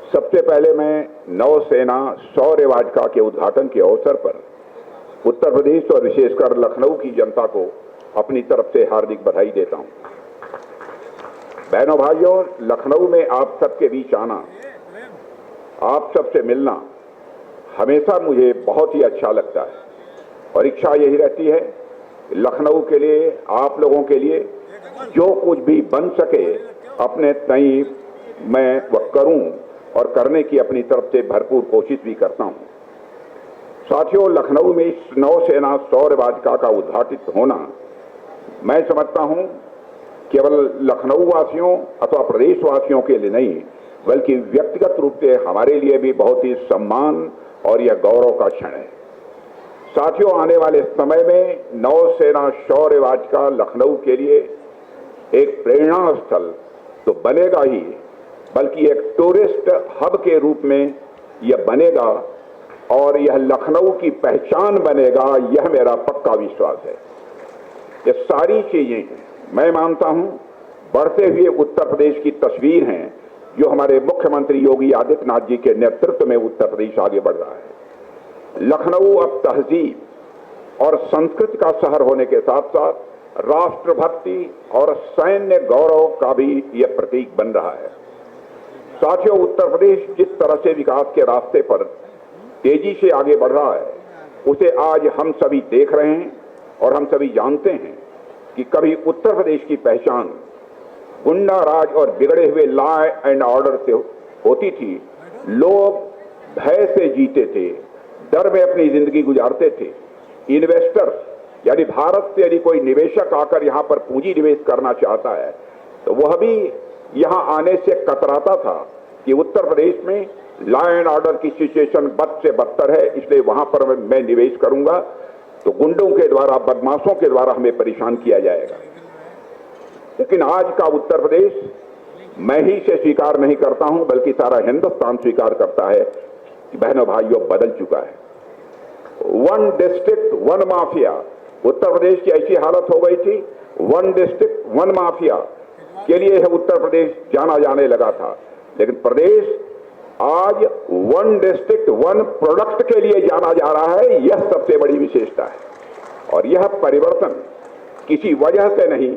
सबसे पहले मैं नौसेना शौर्य वाटिका के उद्घाटन के अवसर पर उत्तर प्रदेश और विशेषकर लखनऊ की जनता को अपनी तरफ से हार्दिक बधाई देता हूं। बहनों भाइयों, लखनऊ में आप सबके बीच आना, आप सबसे मिलना हमेशा मुझे बहुत ही अच्छा लगता है और इच्छा यही रहती है लखनऊ के लिए, आप लोगों के लिए जो कुछ भी बन सके अपने तय मैं वह करूं और करने की अपनी तरफ से भरपूर कोशिश भी करता हूं। साथियों, लखनऊ में इस नौसेना शौर्य वाटिका का उद्घाटित होना मैं समझता हूं केवल लखनऊ वासियों अथवा प्रदेशवासियों के लिए नहीं, बल्कि व्यक्तिगत रूप से हमारे लिए भी बहुत ही सम्मान और यह गौरव का क्षण है। साथियों, आने वाले समय में नौसेना शौर्य वाटिका लखनऊ के लिए एक प्रेरणा स्थल तो बनेगा ही, बल्कि एक टूरिस्ट हब के रूप में यह बनेगा और यह लखनऊ की पहचान बनेगा, यह मेरा पक्का विश्वास है। ये सारी चीजें मैं मानता हूं बढ़ते हुए उत्तर प्रदेश की तस्वीर हैं जो हमारे मुख्यमंत्री योगी आदित्यनाथ जी के नेतृत्व में उत्तर प्रदेश आगे बढ़ रहा है। लखनऊ अब तहजीब और संस्कृति का शहर होने के साथ साथ राष्ट्रभक्ति और सैन्य गौरव का भी यह प्रतीक बन रहा है। साथियों, उत्तर प्रदेश जिस तरह से विकास के रास्ते पर तेजी से आगे बढ़ रहा है, उसे आज हम सभी देख रहे हैं और हम सभी जानते हैं कि कभी उत्तर प्रदेश की पहचान गुंडा राज और बिगड़े हुए लॉ एंड ऑर्डर से होती थी। लोग भय से जीते थे, डर में अपनी जिंदगी गुजारते थे। इन्वेस्टर्स यानी भारत से यदि कोई निवेशक आकर यहां पर पूंजी निवेश करना चाहता है तो वह भी यहां आने से कतराता था कि उत्तर प्रदेश में लॉ एंड ऑर्डर की सिचुएशन बद से बदतर है, इसलिए वहां पर मैं निवेश करूंगा तो गुंडों के द्वारा, बदमाशों के द्वारा हमें परेशान किया जाएगा। लेकिन आज का उत्तर प्रदेश मैं ही से स्वीकार नहीं करता हूं, बल्कि सारा हिंदुस्तान स्वीकार करता है कि बहनों भाइयों बदल चुका है। One district one mafia, Uttar Pradesh की ऐसी हालत हो गई थी, वन डिस्ट्रिक्ट वन माफिया के लिए यह उत्तर प्रदेश जाना जाने लगा था। लेकिन प्रदेश आज वन डिस्ट्रिक्ट वन प्रोडक्ट के लिए जाना जा रहा है, यह सबसे बड़ी विशेषता है। और यह परिवर्तन किसी वजह से नहीं,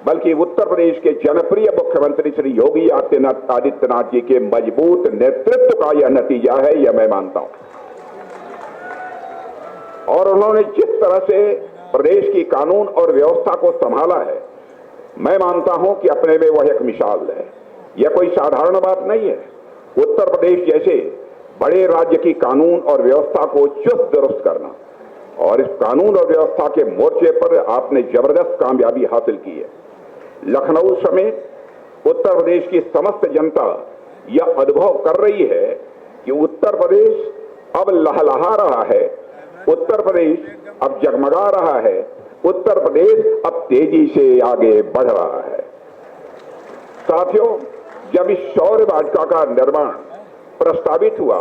बल्कि उत्तर प्रदेश के जनप्रिय मुख्यमंत्री श्री योगी आदित्यनाथ जी के मजबूत नेतृत्व का यह नतीजा है, यह मैं मानता हूं। और उन्होंने जिस तरह से प्रदेश की कानून और व्यवस्था को संभाला है, मैं मानता हूं कि अपने में वह एक मिसाल है। यह कोई साधारण बात नहीं है। उत्तर प्रदेश जैसे बड़े राज्य की कानून और व्यवस्था को चुस्त दुरुस्त करना, और इस कानून और व्यवस्था के मोर्चे पर आपने जबरदस्त कामयाबी हासिल की है। लखनऊ समेत उत्तर प्रदेश की समस्त जनता यह अनुभव कर रही है कि उत्तर प्रदेश अब लहलहा रहा है, उत्तर प्रदेश अब जगमगा रहा है, उत्तर प्रदेश अब तेजी से आगे बढ़ रहा है। साथियों, जब इस शौर्य वाटिका का निर्माण प्रस्तावित हुआ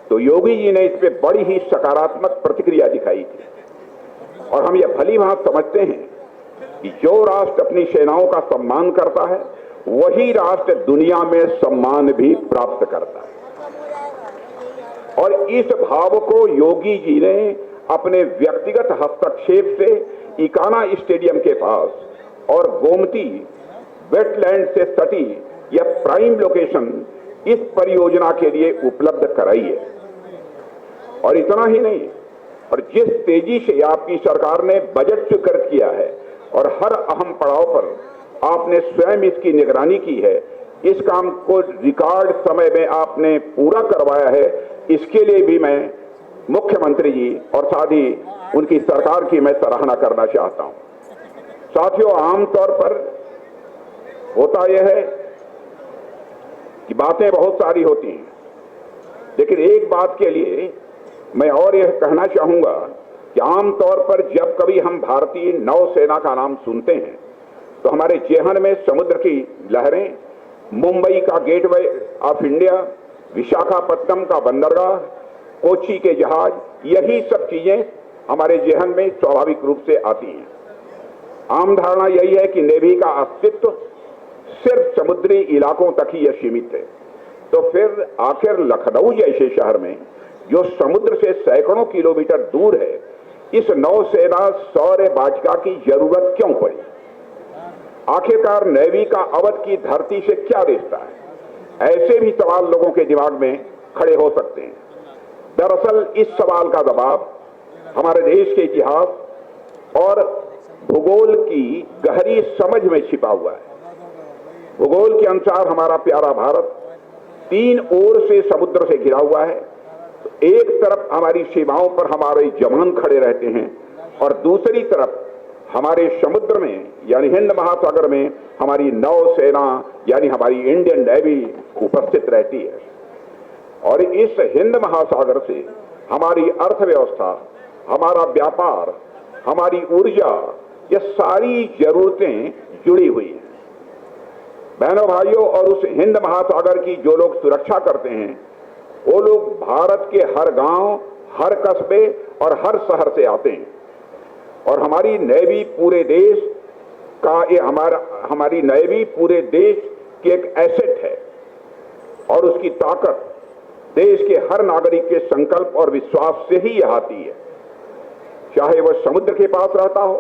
तो योगी जी ने इस पे बड़ी ही सकारात्मक प्रतिक्रिया दिखाई थी। और हम यह भली भांति समझते हैं कि जो राष्ट्र अपनी सेनाओं का सम्मान करता है, वही राष्ट्र दुनिया में सम्मान भी प्राप्त करता है। और इस भाव को योगी जी ने अपने व्यक्तिगत हस्तक्षेप से इकाना स्टेडियम के पास और गोमती वेटलैंड से सटी यह प्राइम लोकेशन इस परियोजना के लिए उपलब्ध कराई है। और इतना ही नहीं, और जिस तेजी से आपकी सरकार ने बजट स्वीकृत किया है और हर अहम पड़ाव पर आपने स्वयं इसकी निगरानी की है, इस काम को रिकॉर्ड समय में आपने पूरा करवाया है, इसके लिए भी मैं मुख्यमंत्री जी और साथ ही उनकी सरकार की मैं सराहना करना चाहता हूं। साथियों, आमतौर पर होता यह है कि बातें बहुत सारी होती हैं, लेकिन एक बात के लिए मैं और यह कहना चाहूंगा कि आमतौर पर जब कभी हम भारतीय नौसेना का नाम सुनते हैं तो हमारे जेहन में समुद्र की लहरें, मुंबई का गेटवे ऑफ इंडिया, विशाखापट्टनम का बंदरगाह, कोची के जहाज, यही सब चीजें हमारे जेहन में स्वाभाविक रूप से आती हैं। आम धारणा यही है कि नेवी का अस्तित्व सिर्फ समुद्री इलाकों तक ही यह सीमित है, तो फिर आखिर लखनऊ जैसे शहर में जो समुद्र से सैकड़ों किलोमीटर दूर है, इस नौसेना शौर्य वाटिका की जरूरत क्यों पड़ी? आखिरकार नेवी का अवध की धरती से क्या रिश्ता है? ऐसे भी सवाल लोगों के दिमाग में खड़े हो सकते हैं। दरअसल इस सवाल का जवाब हमारे देश के इतिहास और भूगोल की गहरी समझ में छिपा हुआ है। भूगोल के अनुसार हमारा प्यारा भारत 3 ओर से समुद्र से घिरा हुआ है। एक तरफ हमारी सीमाओं पर हमारे जवान खड़े रहते हैं और दूसरी तरफ हमारे समुद्र में यानी हिंद महासागर में हमारी नौसेना यानी हमारी इंडियन नेवी उपस्थित रहती है। और इस हिंद महासागर से हमारी अर्थव्यवस्था, हमारा व्यापार, हमारी ऊर्जा, ये सारी जरूरतें जुड़ी हुई हैं। बहनों भाइयों, और उस हिंद महासागर की जो लोग सुरक्षा करते हैं वो लोग भारत के हर गांव, हर कस्बे और हर शहर से आते हैं। और हमारी नेवी पूरे देश का हमारी नेवी पूरे देश की एक एसेट है और उसकी ताकत देश के हर नागरिक के संकल्प और विश्वास से ही यह आती है, चाहे वह समुद्र के पास रहता हो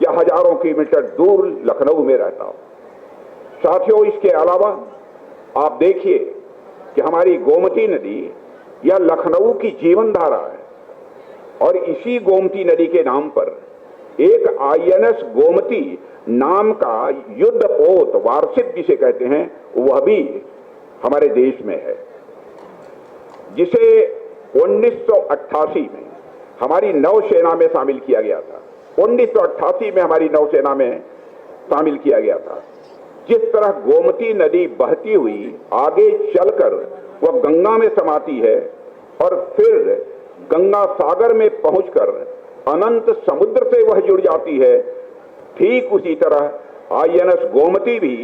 या हजारों किलोमीटर दूर लखनऊ में रहता हो। साथियों, इसके अलावा आप देखिए कि हमारी गोमती नदी यह लखनऊ की जीवन धारा है और इसी गोमती नदी के नाम पर एक INS गोमती नाम का युद्धपोत वारशिप जिसे कहते हैं वह भी हमारे देश में है, जिसे 1988 में हमारी नौसेना में शामिल किया गया था। 1988 में हमारी नौसेना में शामिल किया गया था। जिस तरह गोमती नदी बहती हुई आगे चलकर वह गंगा में समाती है और फिर गंगा सागर में पहुंचकर अनंत समुद्र से वह जुड़ जाती है, ठीक उसी तरह INS गोमती भी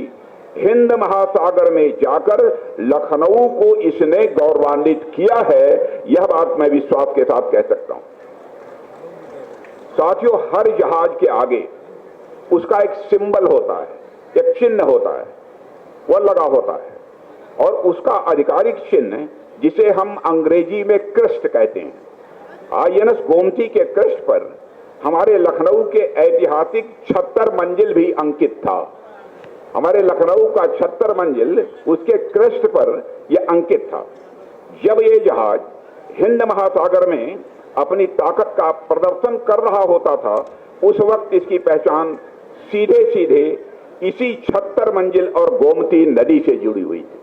हिंद महासागर में जाकर लखनऊ को इसने गौरवान्वित किया है। यह बात मैं विश्वास के साथ कह सकता हूं। साथियों, हर जहाज के आगे उसका एक सिंबल होता है, एक चिन्ह होता है, वह लगा होता है और उसका आधिकारिक चिन्ह जिसे हम अंग्रेजी में क्रेस्ट कहते हैं, INS गोमती के क्रेस्ट पर हमारे लखनऊ के ऐतिहासिक 76 मंजिल भी अंकित था। हमारे लखनऊ का 76 मंजिल उसके क्रेस्ट पर यह अंकित था। जब ये जहाज हिंद महासागर में अपनी ताकत का प्रदर्शन कर रहा होता था, उस वक्त इसकी पहचान सीधे सीधे इसी 76 मंजिल और गोमती नदी से जुड़ी हुई थी।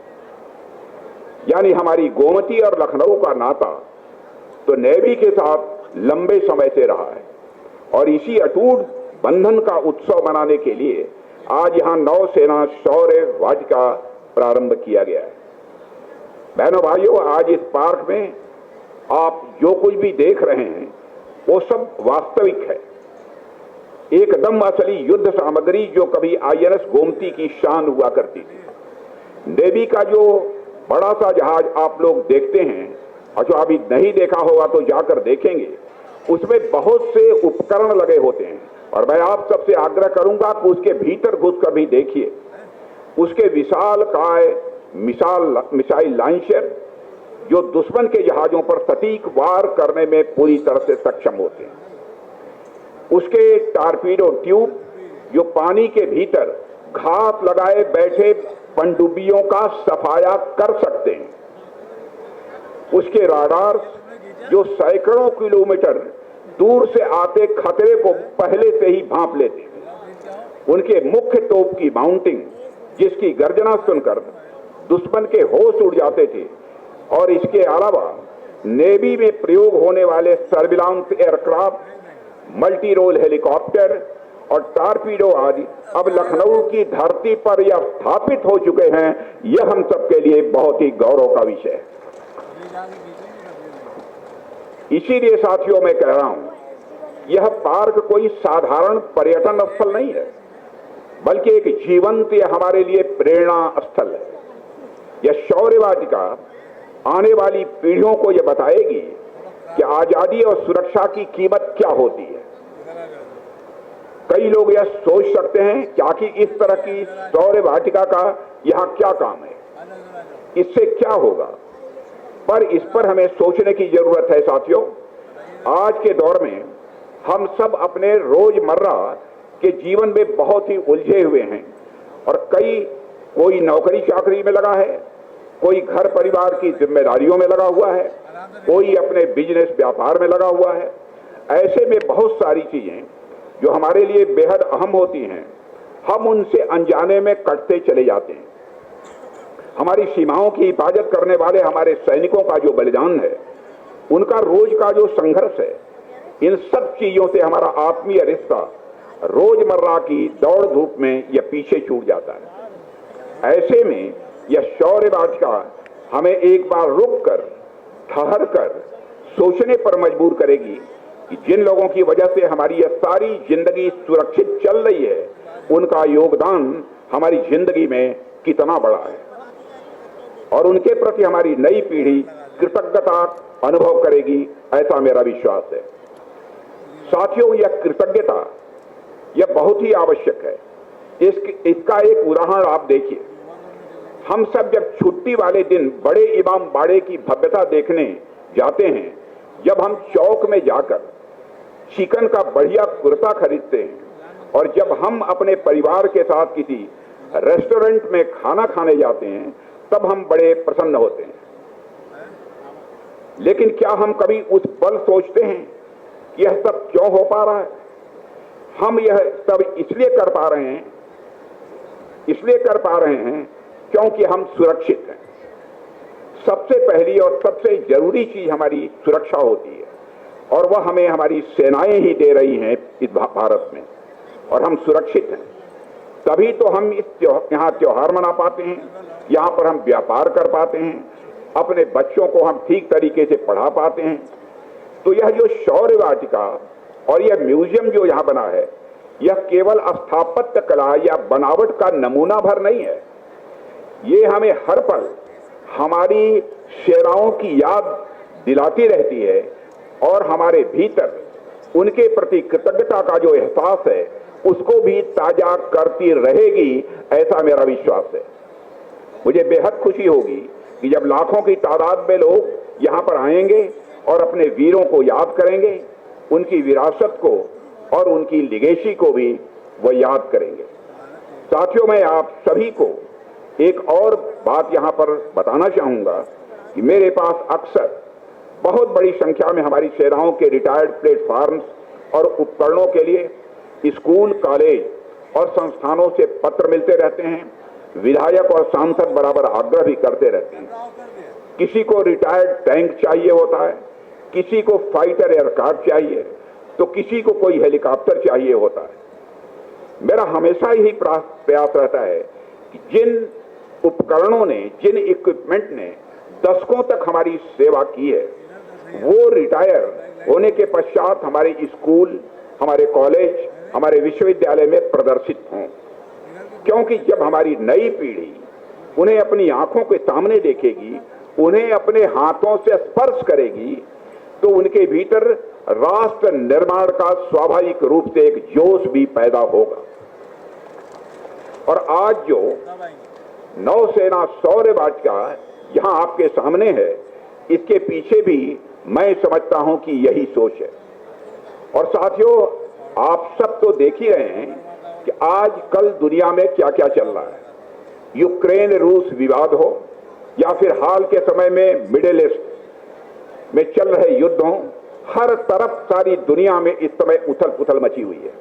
यानी हमारी गोमती और लखनऊ का नाता तो नेवी के साथ लंबे समय से रहा है और इसी अटूट बंधन का उत्सव मनाने के लिए आज यहां नौसेना शौर्य वाटिका प्रारंभ किया गया है। बहनों भाइयों, आज इस पार्क में आप जो कुछ भी देख रहे हैं वो सब वास्तविक है, एकदम असली युद्ध सामग्री जो कभी INS गोमती की शान हुआ करती थी। नेवी का जो बड़ा सा जहाज आप लोग देखते हैं और जो अभी नहीं देखा होगा तो जाकर देखेंगे, उसमें बहुत से उपकरण लगे होते हैं और मैं आप सबसे आग्रह करूंगा कि उसके भीतर घुसकर भी देखिए। उसके विशाल काय मिसाइल लॉन्चर जो दुश्मन के जहाजों पर सटीक वार करने में पूरी तरह से सक्षम होते हैं, उसके टारपीडो ट्यूब जो पानी के भीतर घात लगाए बैठे पनडुब्बियों का सफाया कर सकते हैं, उसके राडार जो सैकड़ों किलोमीटर दूर से आते खतरे को पहले से ही भांप लेते हैं, उनके मुख्य तोप की माउंटिंग जिसकी गर्जना सुनकर दुश्मन के होश उड़ जाते थे, और इसके अलावा नेवी में प्रयोग होने वाले surveillance aircraft, multi role helicopter और टारपीडो आदि अब लखनऊ की धरती पर यह स्थापित हो चुके हैं। यह हम सबके लिए बहुत ही गौरव का विषय है। इसीलिए साथियों मैं कह रहा हूं, यह पार्क कोई साधारण पर्यटन स्थल नहीं है, बल्कि एक जीवंत यह हमारे लिए प्रेरणा स्थल है। यह शौर्य वाटिका आने वाली पीढ़ियों को यह बताएगी कि आजादी और सुरक्षा की कीमत क्या होती है। कई लोग यह सोच सकते हैं कि आखिर इस तरह की शौर्य वाटिका का यहां क्या काम है। इससे क्या होगा, पर इस पर हमें सोचने की जरूरत है। साथियों, आज के दौर में हम सब अपने रोजमर्रा के जीवन में बहुत ही उलझे हुए हैं और कोई नौकरी चाकरी में लगा है, कोई घर परिवार की जिम्मेदारियों में लगा हुआ है, कोई अपने बिजनेस व्यापार में लगा हुआ है। ऐसे में बहुत सारी चीजें जो हमारे लिए बेहद अहम होती हैं, हम उनसे अनजाने में कटते चले जाते हैं। हमारी सीमाओं की हिफाजत करने वाले हमारे सैनिकों का जो बलिदान है, उनका रोज का जो संघर्ष है, इन सब चीजों से हमारा आत्मीय रिश्ता रोजमर्रा की दौड़ धूप में यह पीछे छूट जाता है। ऐसे में यह शौर्य वाटिका हमें एक बार रुक कर, ठहर कर सोचने पर मजबूर करेगी कि जिन लोगों की वजह से हमारी यह सारी जिंदगी सुरक्षित चल रही है, उनका योगदान हमारी जिंदगी में कितना बड़ा है और उनके प्रति हमारी नई पीढ़ी कृतज्ञता अनुभव करेगी, ऐसा मेरा विश्वास है। साथियों, यह कृतज्ञता यह बहुत ही आवश्यक है। इसका एक उदाहरण आप देखिए। हम सब जब छुट्टी वाले दिन बड़े इमाम बाड़े की भव्यता देखने जाते हैं, जब हम चौक में जाकर चिकन का बढ़िया कुर्ता खरीदते हैं और जब हम अपने परिवार के साथ किसी रेस्टोरेंट में खाना खाने जाते हैं, तब हम बड़े प्रसन्न होते हैं। लेकिन क्या हम कभी उस पल सोचते हैं कि यह सब क्यों हो पा रहा है? हम यह सब इसलिए कर पा रहे हैं क्योंकि हम सुरक्षित हैं। सबसे पहली और सबसे जरूरी चीज हमारी सुरक्षा होती है और वह हमें हमारी सेनाएं ही दे रही हैं इस भारत में, और हम सुरक्षित हैं। तभी तो हम यहाँ त्योहार मना पाते हैं, यहाँ पर हम व्यापार कर पाते हैं, अपने बच्चों को हम ठीक तरीके से पढ़ा पाते हैं। तो यह जो शौर्य वाटिका और यह म्यूजियम जो यहाँ बना है, यह केवल स्थापत्य कला या बनावट का नमूना भर नहीं है। ये हमें हर पल हमारी सेनाओं की याद दिलाती रहती है और हमारे भीतर उनके प्रति कृतज्ञता का जो एहसास है, उसको भी ताजा करती रहेगी, ऐसा मेरा विश्वास है। मुझे बेहद खुशी होगी कि जब लाखों की तादाद में लोग यहाँ पर आएंगे और अपने वीरों को याद करेंगे, उनकी विरासत को और उनकी लिगेसी को भी वो याद करेंगे। साथियों, मैं आप सभी को एक और बात यहाँ पर बताना चाहूंगा कि मेरे पास अक्सर बहुत बड़ी संख्या में हमारी सेनाओं के रिटायर्ड प्लेटफॉर्म्स और उपकरणों के लिए स्कूल, कॉलेज और संस्थानों से पत्र मिलते रहते हैं। विधायक और सांसद बराबर आग्रह भी करते रहते हैं। किसी को रिटायर्ड टैंक चाहिए होता है, किसी को फाइटर एयरक्राफ्ट चाहिए, तो किसी को कोई हेलीकॉप्टर चाहिए होता है। मेरा हमेशा यही प्रयास रहता है कि जिन उपकरणों ने, जिन इक्विपमेंट ने दशकों तक हमारी सेवा की है, वो रिटायर होने के पश्चात हमारे स्कूल, हमारे कॉलेज, हमारे विश्वविद्यालय में प्रदर्शित हों। क्योंकि जब हमारी नई पीढ़ी उन्हें अपनी आंखों के सामने देखेगी, उन्हें अपने हाथों से स्पर्श करेगी, तो उनके भीतर राष्ट्र निर्माण का स्वाभाविक रूप से एक जोश भी पैदा होगा। और आज जो नौसेना शौर्य वाटिका यहां आपके सामने है, इसके पीछे भी मैं समझता हूं कि यही सोच है। और साथियों, आप सब तो देख ही रहे हैं कि आज कल दुनिया में क्या क्या चल रहा है। यूक्रेन रूस विवाद हो या फिर हाल के समय में मिडिल ईस्ट में चल रहे युद्ध हो, हर तरफ सारी दुनिया में इस समय उथल पुथल मची हुई है।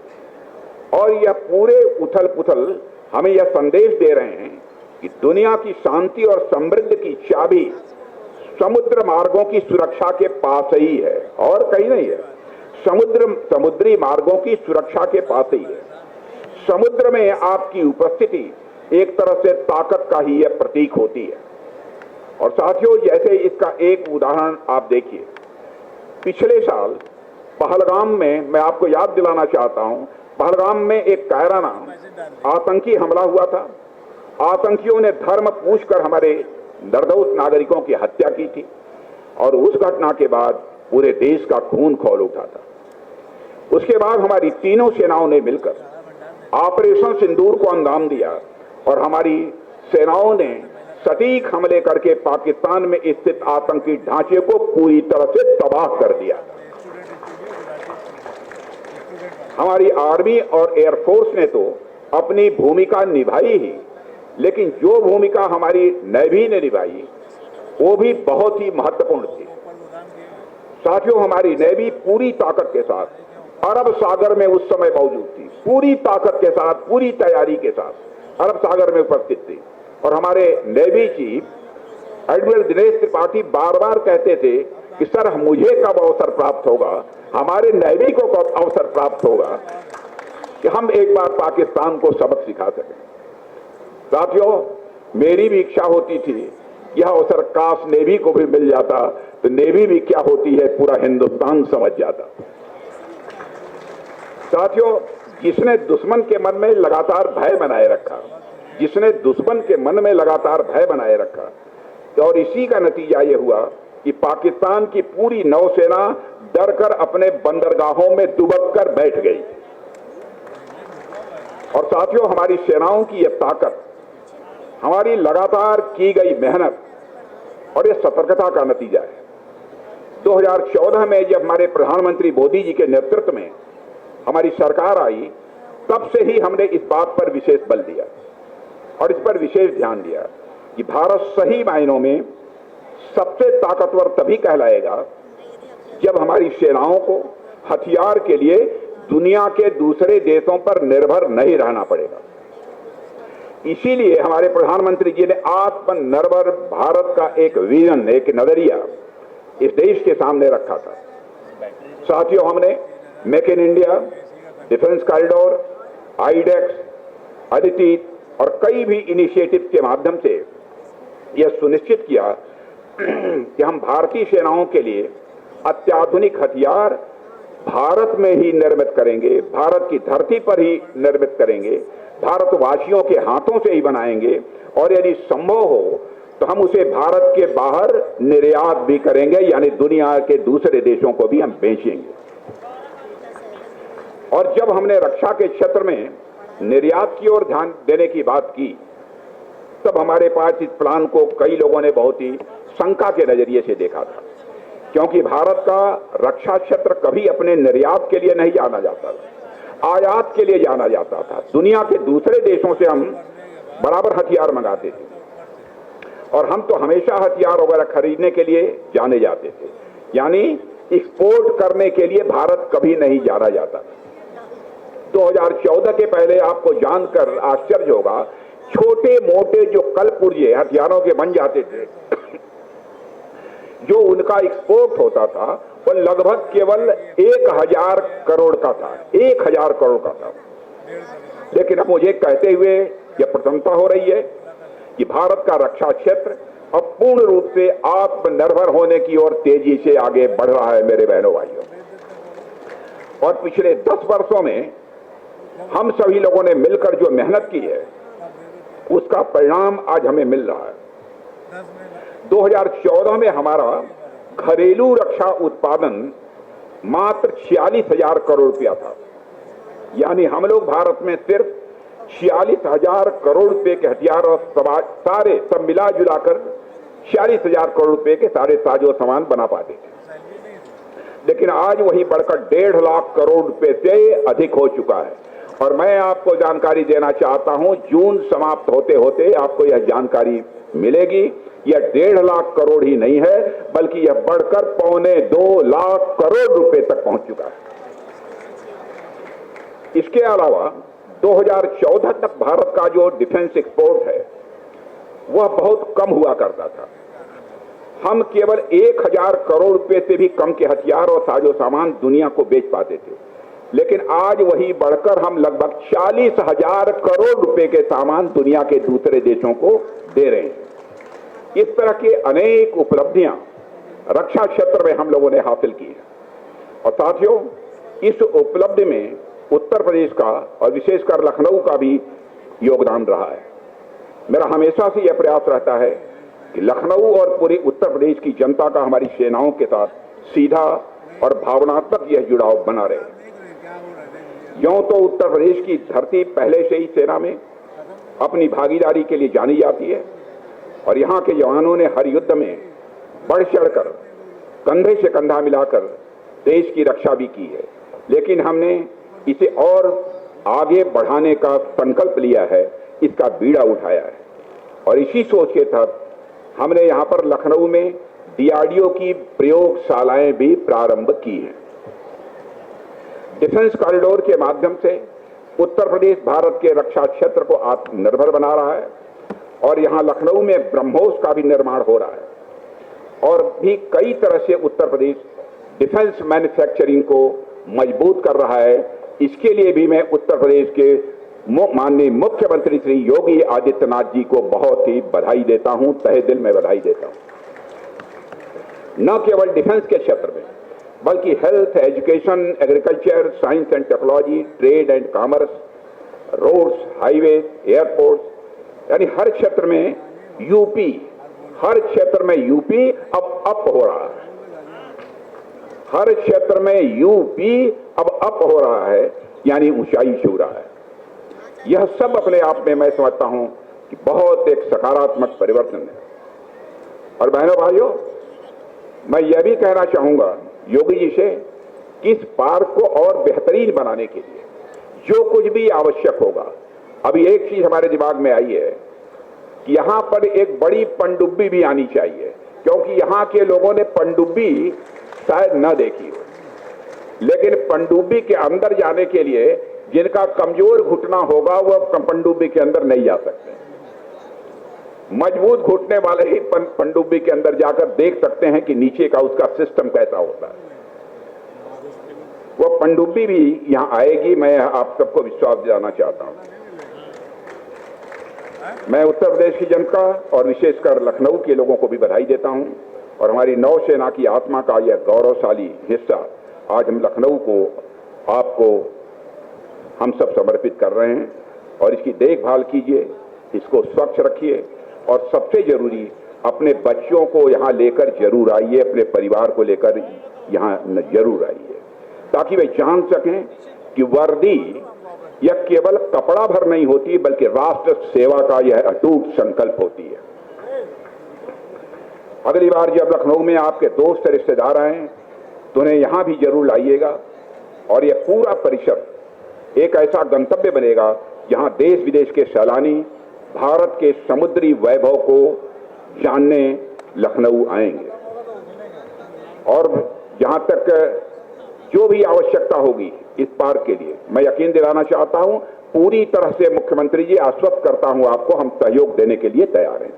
और यह पूरे उथल पुथल हमें यह संदेश दे रहे हैं कि दुनिया की शांति और समृद्धि की चाबी समुद्र मार्गों की सुरक्षा के पास ही है और कहीं नहीं है। समुद्री मार्गों की सुरक्षा के पास ही है। समुद्र में आपकी उपस्थिति एक तरह से ताकत का ही यह प्रतीक होती है। और साथियों, जैसे इसका एक उदाहरण आप देखिए, पिछले साल पहलगाम में, मैं आपको याद दिलाना चाहता हूं, पहलगाम में एक कायराना आतंकी हमला हुआ था। आतंकियों ने धर्म पूछकर हमारे निर्दोष नागरिकों की हत्या की थी और उस घटना के बाद पूरे देश का खून खौल उठा था। उसके बाद हमारी तीनों सेनाओं ने मिलकर ऑपरेशन सिंदूर को अंजाम दिया और हमारी सेनाओं ने सटीक हमले करके पाकिस्तान में स्थित आतंकी ढांचे को पूरी तरह से तबाह कर दिया। हमारी आर्मी और एयरफोर्स ने तो अपनी भूमिका निभाई ही, लेकिन जो भूमिका हमारी नेवी ने निभाई वो भी बहुत ही महत्वपूर्ण थी। साथियों, हमारी नेवी पूरी ताकत के साथ अरब सागर में उस समय मौजूद थी, पूरी ताकत के साथ, पूरी तैयारी के साथ अरब सागर में उपस्थित थी। और हमारे navy chief admiral Dinesh Tripathi बार बार कहते थे कि सर मुझे कब अवसर प्राप्त होगा, हमारे नेवी को कब अवसर प्राप्त होगा कि हम एक बार पाकिस्तान को सबक सिखा सकें। साथियों, मेरी भी इच्छा होती थी यह अवसर काश नेवी को भी मिल जाता, तो नेवी भी क्या होती है पूरा हिंदुस्तान समझ जाता। साथियों, जिसने दुश्मन के मन में लगातार भय बनाए रखा, जिसने दुश्मन के मन में लगातार भय बनाए रखा, और इसी का नतीजा यह हुआ कि पाकिस्तान की पूरी नौसेना डरकर अपने बंदरगाहों में दुबक कर बैठ गई। और साथियों, हमारी सेनाओं की यह ताकत, हमारी लगातार की गई मेहनत और यह सतर्कता का नतीजा है। 2014 में जब हमारे प्रधानमंत्री मोदी जी के नेतृत्व में हमारी सरकार आई, तब से ही हमने इस बात पर विशेष बल दिया और इस पर विशेष ध्यान दिया कि भारत सही मायनों में सबसे ताकतवर तभी कहलाएगा जब हमारी सेनाओं को हथियार के लिए दुनिया के दूसरे देशों पर निर्भर नहीं रहना पड़ेगा। इसीलिए हमारे प्रधानमंत्री जी ने आत्मनिर्भर भारत का एक विजन, एक नजरिया इस देश के सामने रखा था। साथियों, हमने make in India, defence corridor, iDEX, Aditi और कई भी इनिशिएटिव के माध्यम से यह सुनिश्चित किया कि हम भारतीय सेनाओं के लिए अत्याधुनिक हथियार भारत में ही निर्मित करेंगे, भारत की धरती पर ही निर्मित करेंगे, भारतवासियों के हाथों से ही बनाएंगे और यदि संभव हो तो हम उसे भारत के बाहर निर्यात भी करेंगे, यानी दुनिया के दूसरे देशों को भी हम बेचेंगे। और जब हमने रक्षा के क्षेत्र में निर्यात की ओर ध्यान देने की बात की, तब हमारे पास इस प्लान को कई लोगों ने बहुत ही शंका के नजरिए से देखा था, क्योंकि भारत का रक्षा क्षेत्र कभी अपने निर्यात के लिए नहीं जाना जाता था, आयात के लिए जाना जाता था। दुनिया के दूसरे देशों से हम बराबर हथियार मंगाते थे और हम तो हमेशा हथियार वगैरह खरीदने के लिए जाने जाते थे, यानी एक्सपोर्ट करने के लिए भारत कभी नहीं जाना जाता। 2014 के पहले आपको जानकर आश्चर्य होगा, छोटे मोटे जो कलपुर्जे हथियारों के बन जाते थे, जो उनका एक्सपोर्ट होता था, वो लगभग केवल 1000 करोड़ का था, 1000 करोड़ का था। लेकिन अब मुझे कहते हुए यह प्रसन्नता हो रही है कि भारत का रक्षा क्षेत्र अब पूर्ण रूप से आत्मनिर्भर होने की ओर तेजी से आगे बढ़ रहा है मेरे बहनों भाइयों। और पिछले 10 वर्षों में हम सभी लोगों ने मिलकर जो मेहनत की है, उसका परिणाम आज हमें मिल रहा है। 2014 में हमारा घरेलू रक्षा उत्पादन मात्र 46,000 करोड़ रुपया था, यानी हम लोग भारत में सिर्फ 46,000 करोड़ रुपए के हथियार और सारे सब मिला जुलाकर 46,000 करोड़ रुपए के सारे साजो सामान बना पाते थे। लेकिन आज वही बढ़कर 1.5 लाख करोड़ रुपए से अधिक हो चुका है। और मैं आपको जानकारी देना चाहता हूं, जून समाप्त होते होते आपको यह जानकारी मिलेगी, यह 1.5 लाख करोड़ ही नहीं है, बल्कि यह बढ़कर 1.25 लाख करोड़ रुपए तक पहुंच चुका है। इसके अलावा 2014 तक भारत का जो डिफेंस एक्सपोर्ट है वह बहुत कम हुआ करता था। हम केवल 1000 करोड़ रुपए से भी कम के हथियार और साजो सामान दुनिया को बेच पाते थे, लेकिन आज वही बढ़कर हम लगभग 40,000 करोड़ रुपए के सामान दुनिया के दूसरे देशों को दे रहे हैं। इस तरह के अनेक उपलब्धियां रक्षा क्षेत्र में हम लोगों ने हासिल की है। और साथियों, इस उपलब्धि में उत्तर प्रदेश का और विशेषकर लखनऊ का भी योगदान रहा है। मेरा हमेशा से यह प्रयास रहता है कि लखनऊ और पूरे उत्तर प्रदेश की जनता का हमारी सेनाओं के साथ सीधा और भावनात्मक यह जुड़ाव बना रहे। यूं तो उत्तर प्रदेश की धरती पहले से ही सेना में अपनी भागीदारी के लिए जानी जाती है, और यहाँ के जवानों ने हर युद्ध में बढ़ चढ़कर कंधे से कंधा मिलाकर देश की रक्षा भी की है, लेकिन हमने इसे और आगे बढ़ाने का संकल्प लिया है, इसका बीड़ा उठाया है। और इसी सोच के तहत हमने यहाँ पर लखनऊ में डीआरडीओ की प्रयोगशालाएं भी प्रारंभ की हैं। डिफेंस कॉरिडोर के माध्यम से उत्तर प्रदेश भारत के रक्षा क्षेत्र को आत्मनिर्भर बना रहा है और यहाँ लखनऊ में ब्रह्मोस का भी निर्माण हो रहा है और भी कई तरह से उत्तर प्रदेश डिफेंस मैन्युफैक्चरिंग को मजबूत कर रहा है। इसके लिए भी मैं उत्तर प्रदेश के माननीय मुख्यमंत्री श्री योगी आदित्यनाथ जी को बहुत ही बधाई देता हूं, तहे दिल में बधाई देता हूं। न केवल डिफेंस के क्षेत्र में बल्कि health, education, agriculture, science and technology, trade and commerce, roads, highway, airport, यानी हर क्षेत्र में यूपी, हर क्षेत्र में यूपी अब अप हो रहा है। हर क्षेत्र में यूपी अब अप हो रहा है, यानी ऊंचाई छू रहा है। यह सब अपने आप में मैं समझता हूं कि बहुत एक सकारात्मक परिवर्तन है। और बहनों भाइयों, मैं यह भी कहना चाहूंगा योगी जी से कि इस पार्क को और बेहतरीन बनाने के लिए जो कुछ भी आवश्यक होगा, अभी एक चीज हमारे दिमाग में आई है कि यहां पर एक बड़ी पनडुब्बी भी आनी चाहिए, क्योंकि यहां के लोगों ने पनडुब्बी शायद न देखी हो, लेकिन पनडुब्बी के अंदर जाने के लिए जिनका कमजोर घुटना होगा वह पनडुब्बी के अंदर नहीं जा सकते। मजबूत घुटने वाले ही पनडुब्बी के अंदर जाकर देख सकते हैं कि नीचे का उसका सिस्टम कैसा होता है। वह पनडुब्बी भी यहां आएगी, मैं आप सबको विश्वास दिलाना चाहता हूं। मैं उत्तर प्रदेश की जनता और विशेषकर लखनऊ के लोगों को भी बधाई देता हूं और हमारी नौसेना की आत्मा का यह गौरवशाली हिस्सा आज हम लखनऊ को आपको हम सब समर्पित कर रहे हैं। और इसकी देखभाल कीजिए, इसको स्वच्छ रखिए और सबसे जरूरी अपने बच्चों को यहाँ लेकर जरूर आइए, अपने परिवार को लेकर यहाँ जरूर आइए, ताकि वे जान सकें कि वर्दी यह केवल कपड़ा भर नहीं होती बल्कि राष्ट्र सेवा का यह अटूट संकल्प होती है। अगली बार जब लखनऊ में आपके दोस्त रिश्तेदार आए तो उन्हें यहां भी जरूर लाइएगा और यह पूरा परिसर एक ऐसा गंतव्य बनेगा जहां देश विदेश के सैलानी भारत के समुद्री वैभव को जानने लखनऊ आएंगे। और जहां तक जो भी आवश्यकता होगी इस पार्क के लिए, मैं यकीन दिलाना चाहता हूं, पूरी तरह से मुख्यमंत्री जी आश्वस्त करता हूं आपको, हम सहयोग देने के लिए तैयार हैं।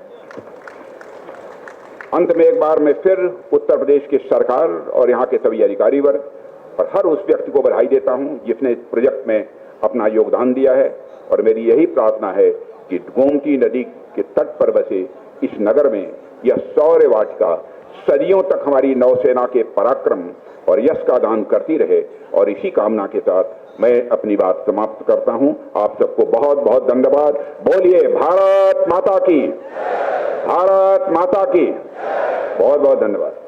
अंत में एक बार मैं फिर उत्तर प्रदेश की सरकार और यहाँ के सभी अधिकारी वर्ग और हर उस व्यक्ति को बधाई देता हूं जिसने इस प्रोजेक्ट में अपना योगदान दिया है। और मेरी यही प्रार्थना है कि गोमती नदी के तट पर बसे इस नगर में यह शौर्य वाटिका सदियों तक हमारी नौसेना के पराक्रम और यश का दान करती रहे। और इसी कामना के साथ मैं अपनी बात समाप्त करता हूं। आप सबको बहुत बहुत धन्यवाद। बोलिए भारत माता की, भारत माता की। बहुत बहुत धन्यवाद।